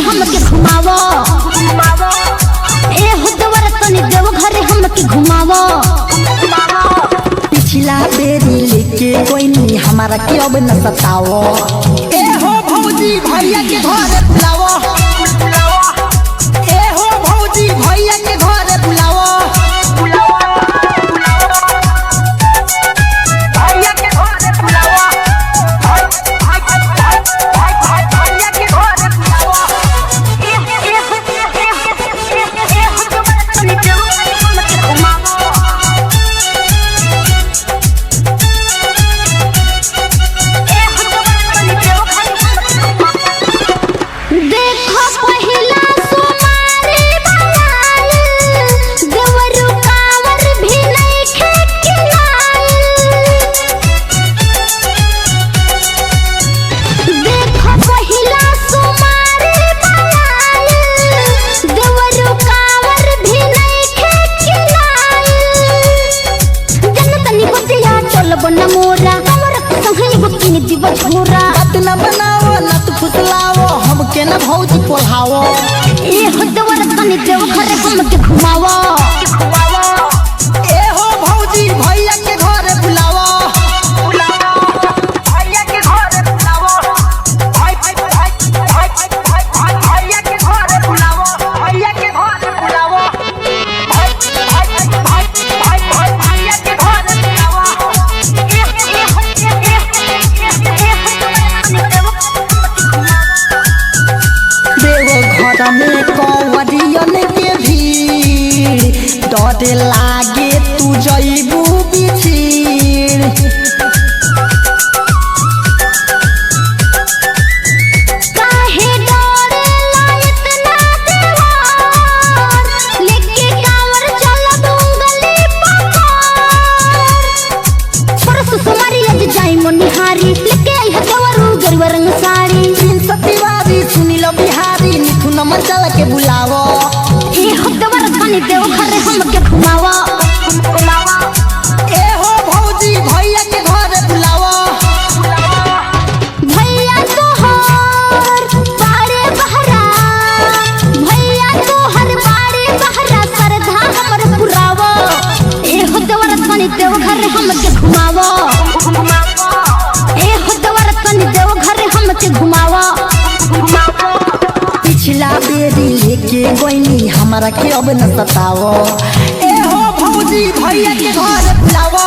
हमके घुमावो ए हुदवर तनी देव घरे हमके घुमावो। पिछला बेरी लेके कोई नहीं हमारा के अब न सताओ। ए हो भौजी भैया के घर बुलाओ, ए हो भौजी भैया के घर बुलाओ। न बनाओ न तू फुसलाओ हमके न भौजी पोल्हाओ। ए हुदवर तनी देव घरे हमके घुमावो, ए हो भौजी भैया के घर बुलाओ। भैया के घर बुलाओ, भैया के घर बुलाओ, भैया के घर बुलाओ, भैया के घर बुलाओ। घर में कंवरियन के भीड़ डरे लागे तू जइबू बिछिड़। काहे डरेला इतना देवर, लेके कांवर चलब उंगली पकड़। परसु सुमारी आज जाई मोनिहारी, लेके आई हजवर गरुआ रंग साड़ी। सतीवारी सुनी लो बिहारी मिथुन मंचल के बुलावो। ए हुदवर तनी देव घरे हमके घुमावो, ए हो भौजी भैया के घर बुलावो। भैया तोहर बाड़े बहरा, भैया तोहर बाड़े बहरा सरधा हमर पुरावो। ए हुदवर तनी देव घरे हमके घुमावो, ए हुदवर तनी देव घरे हमके घुमावो। पिछला बेरी लेके गोइनी हमारा के अब न सताओ। ए हो भौजी भैया के घर बुलावो।